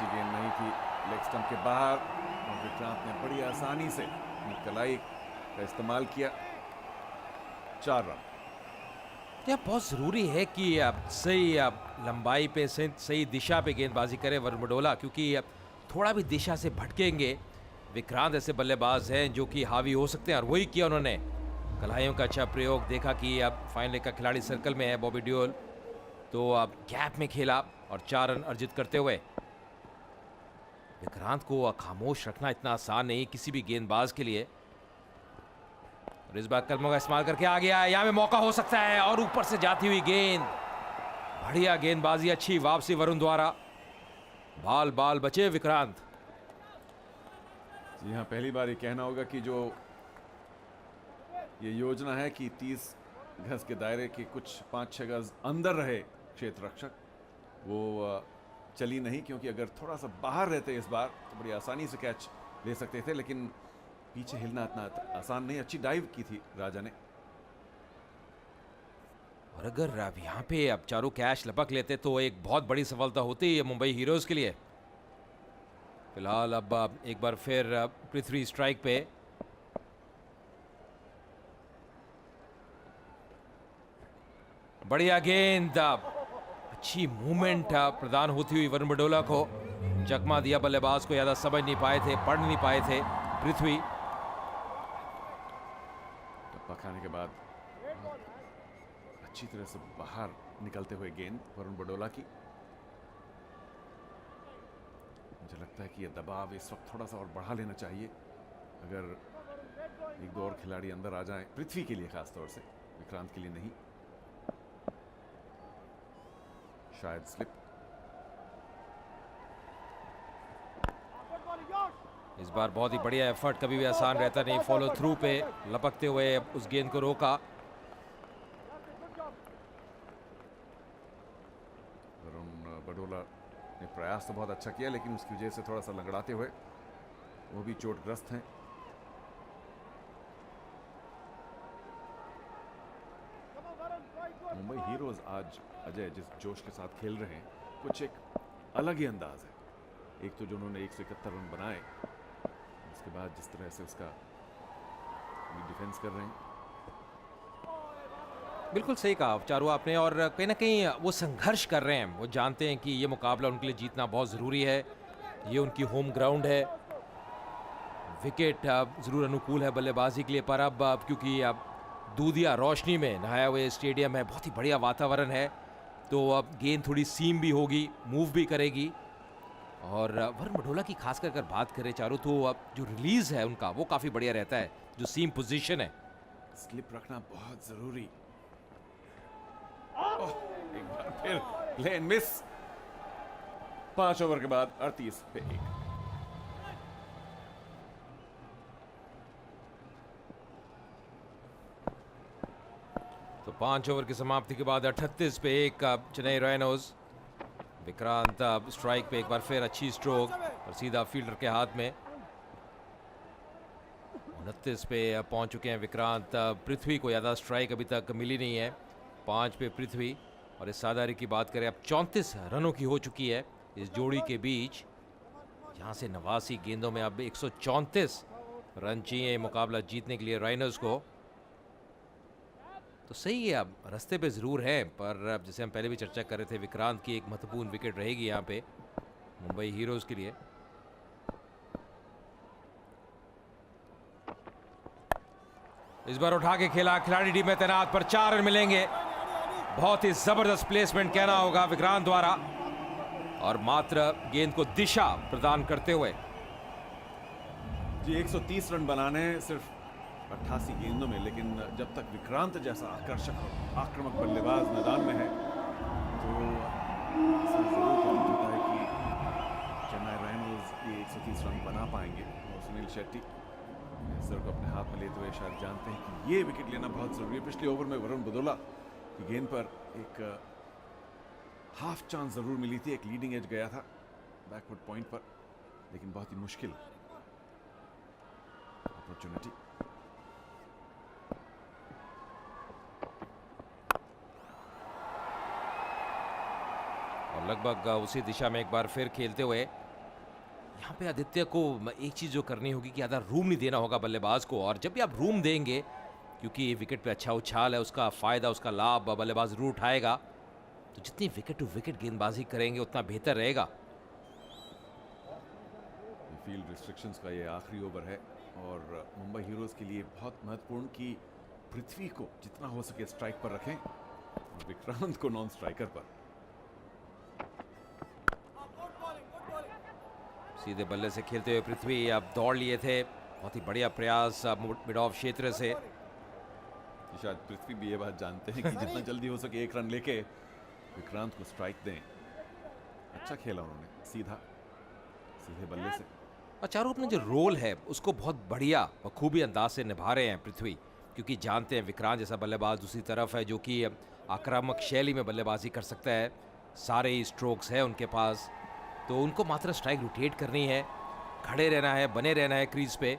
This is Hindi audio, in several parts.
अच्छी गेंद नहीं थी, लेग स्टंप के बाहर, और विक्रांत ने बड़ी आसानी से अपनी कलाई का इस्तेमाल किया। 4 रन। यह बहुत ज़रूरी है कि आप सही लंबाई पे सही दिशा पे गेंदबाजी करें वरुण बडोला, क्योंकि थोड़ा भी दिशा से भटकेंगे। विक्रांत ऐसे बल्लेबाज हैं जो कि हावी हो सकते हैं, और वही किया उन्होंने। कलाइयों का अच्छा प्रयोग देखा कि अब फाइनल का खिलाड़ी सर्कल में है बॉबी डियोल, तो अब गैप में खेला और 4 रन अर्जित करते हुए। विक्रांत को खामोश रखना इतना आसान नहीं किसी भी गेंदबाज के लिए, और इस बार कदमों का इस्तेमाल करके आ गया है। यहाँ में मौका हो सकता है, और ऊपर से जाती हुई गेंद, बढ़िया गेंदबाजी, अच्छी वापसी वरुण द्वारा। बाल बाल बचे विक्रांत। जी हाँ, पहली बार ये कहना होगा कि जो ये योजना है कि 30 गज के दायरे के कुछ 5-6 गज अंदर रहे क्षेत्र रक्षक, वो चली नहीं, क्योंकि अगर थोड़ा सा बाहर रहते इस बार तो बड़ी आसानी से कैच ले सकते थे, लेकिन पीछे हिलना इतना आसान नहीं। अच्छी डाइव की थी राजा ने। और अगर अब यहाँ पे अब चारों कैच लपक लेते तो एक बहुत बड़ी सफलता होती है मुंबई हीरोज के लिए। फिलहाल अब एक बार फिर पृथ्वी स्ट्राइक पे। बढ़िया गेंद, अच्छी मूवमेंट प्रदान होती हुई वरुण बडोला को। चकमा दिया बल्लेबाज को, ज्यादा समझ नहीं पाए थे, पढ़ नहीं पाए थे पृथ्वी। टप्पा खाने के बाद अच्छी तरह से बाहर निकलते हुए गेंद वरुण बडोला की। मुझे लगता है कि यह दबाव इस वक्त थोड़ा सा और बढ़ा लेना चाहिए, अगर एक दो और खिलाड़ी अंदर आ जाएं, पृथ्वी के लिए खासतौर से, विक्रांत के लिए नहीं। शायद स्लिप। इस बार बहुत ही बढ़िया एफर्ट, कभी भी आसान रहता नहीं। फॉलो थ्रू पे लपकते हुए उस गेंद को रोका। वरुण बडोला ने प्रयास तो बहुत अच्छा किया, लेकिन उसकी वजह से थोड़ा सा लंगड़ाते हुए, वो भी चोटग्रस्त हैं। मुंबई हीरोज आज अजय जिस जोश के साथ खेल रहे हैं, कुछ एक अलग ही अंदाज है। एक तो जो उन्होंने 171 रन बनाए, उसके बाद जिस तरह से उसका डिफेंस कर रहे हैं। बिल्कुल सही कहा चारू आपने, और कहीं ना कहीं वो संघर्ष कर रहे हैं। वो जानते हैं कि ये मुकाबला उनके लिए जीतना बहुत ज़रूरी है, ये उनकी होम ग्राउंड है। विकेट ज़रूर अनुकूल है बल्लेबाजी के लिए, पर अब क्योंकि अब दूधिया रोशनी में नहाया हुए स्टेडियम है, बहुत ही बढ़िया वातावरण है, तो अब गेंद थोड़ी सीम भी होगी, मूव भी करेगी। और वरुण बडोला की खासकर अगर बात करें चारों, तो अब जो रिलीज है उनका वो काफ़ी बढ़िया रहता है, जो सीम पोजीशन है। स्लिप रखना बहुत जरूरी। एक बार फिर लेन मिस। 5 ओवर के बाद 38 पे 1। तो 5 ओवर की समाप्ति के बाद 38 पे 1 चेन्नई राइनोज। विक्रांत स्ट्राइक पे एक बार फिर अच्छी स्ट्रोक, और सीधा फील्डर के हाथ में। 29 पे पहुंच चुके हैं विक्रांत। पृथ्वी को ज़्यादा स्ट्राइक अभी तक मिली नहीं है। 5 पे पृथ्वी, और इस सादारी की बात करें, अब 34 रनों की हो चुकी है इस जोड़ी के बीच। यहाँ से 89 गेंदों में अब 134 रन चाहिए मुकाबला जीतने के लिए राइनोज को। तो सही है, अब रास्ते पे ज़रूर है, पर अब जैसे हम पहले भी चर्चा कर रहे थे, विक्रांत की एक महत्वपूर्ण विकेट रहेगी यहाँ पे मुंबई हीरोज़ के लिए। इस बार उठा के खेला, खिलाड़ी टीम में तैनात, पर 4 रन मिलेंगे। बहुत ही जबरदस्त प्लेसमेंट कहना होगा विक्रांत द्वारा, और मात्र गेंद को दिशा प्रदान करते हुए। जी 130 रन बनाने हैं सिर्फ 88 गेंदों में, लेकिन जब तक विक्रांत जैसा आकर्षक और आक्रामक बल्लेबाज मैदान में है, तो ऐसा जरूर प्रतीत होता है कि चेन्नई राइनोज ये 130 रन बना पाएंगे। और सुनील शेट्टी सर को अपने हाथ में लेते हुए शायद जानते हैं कि ये विकेट लेना बहुत जरूरी है। पिछले ओवर में वरुण बडोला की गेंद पर एक हाफ चांस जरूर मिली थी, एक लीडिंग एज गया था बैकवर्ड पॉइंट पर, लेकिन बहुत ही मुश्किल अपॉर्चुनिटी। और लगभग उसी दिशा में एक बार फिर खेलते हुए यहाँ पे आदित्य को एक चीज़ जो करनी होगी कि ज़्यादा रूम नहीं देना होगा बल्लेबाज को, और जब भी आप रूम देंगे, क्योंकि विकेट पे अच्छा उछाल है, उसका फ़ायदा, उसका लाभ बल्लेबाज ज़रूर उठाएगा, तो जितनी विकेट टू विकेट गेंदबाजी करेंगे उतना बेहतर रहेगा। फील्ड रिस्ट्रिक्शंस का ये आखिरी ओवर है और मुंबई हीरोज़ के लिए बहुत महत्वपूर्ण कि पृथ्वी को जितना हो सके स्ट्राइक पर रखें और विक्रांत को नॉन स्ट्राइकर पर। सीधे बल्ले से खेलते हुए पृथ्वी अब दौड़ लिए थे, बहुत ही बढ़िया प्रयास मिड ऑफ क्षेत्र से। शायद पृथ्वी भी ये बात जानते हैं कि जितना जल्दी हो सके एक रन लेके विक्रांत को स्ट्राइक दें। अच्छा खेला उन्होंने, सीधे बल्ले से। और चारों अपना जो रोल है उसको बहुत बढ़िया बखूबी अंदाज से निभा रहे हैं पृथ्वी, क्योंकि जानते हैं विक्रांत जैसा बल्लेबाज दूसरी तरफ है जो कि आक्रामक शैली में बल्लेबाजी कर सकता है, सारे ही स्ट्रोक्स है उनके पास, तो उनको मात्र स्ट्राइक रोटेट करनी है, खड़े रहना है, बने रहना है क्रीज पे।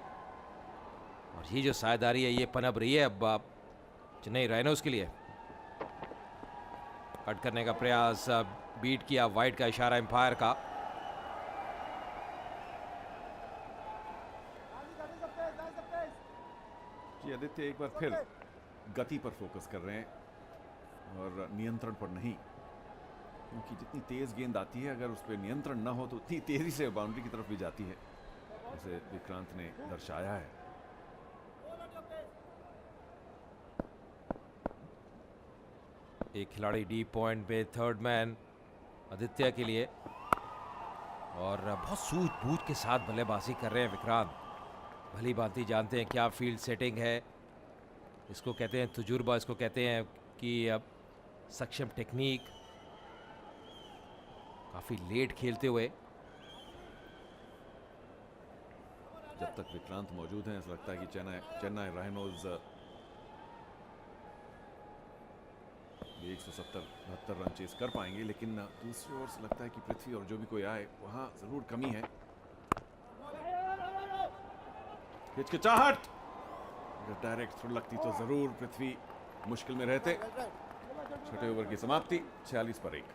और ये जो साझेदारी है ये पनप रही है अब चेन्नई राइनोज के लिए। कट करने का प्रयास, बीट किया, वाइड का इशारा एम्पायर का। जी आदित्य एक बार फिर गति पर फोकस कर रहे हैं और नियंत्रण पर नहीं, क्योंकि जितनी तेज गेंद आती है अगर उस पर नियंत्रण ना हो तो उतनी तेजी से बाउंड्री की तरफ भी जाती है, जैसे विक्रांत ने दर्शाया है। एक खिलाड़ी डीप पॉइंट पे, थर्ड मैन आदित्य के लिए, और बहुत सूझबूझ के साथ बल्लेबाजी कर रहे हैं विक्रांत। भली भांति जानते हैं क्या फील्ड सेटिंग है, इसको कहते हैं तजुर्बा, इसको कहते हैं कि सक्षम टेक्निक। काफी लेट खेलते हुए, जब तक विक्रांत मौजूद हैं ऐसा लगता है कि चेन्नई राइनोज 170-72 रन चेस कर पाएंगे, लेकिन दूसरी ओर से लगता है कि पृथ्वी और जो भी कोई आए वहां जरूर कमी है। हिचकिचाहट, अगर डायरेक्ट थ्रो लगती तो जरूर पृथ्वी मुश्किल में रहते। छठे ओवर की समाप्ति 46 पर 1।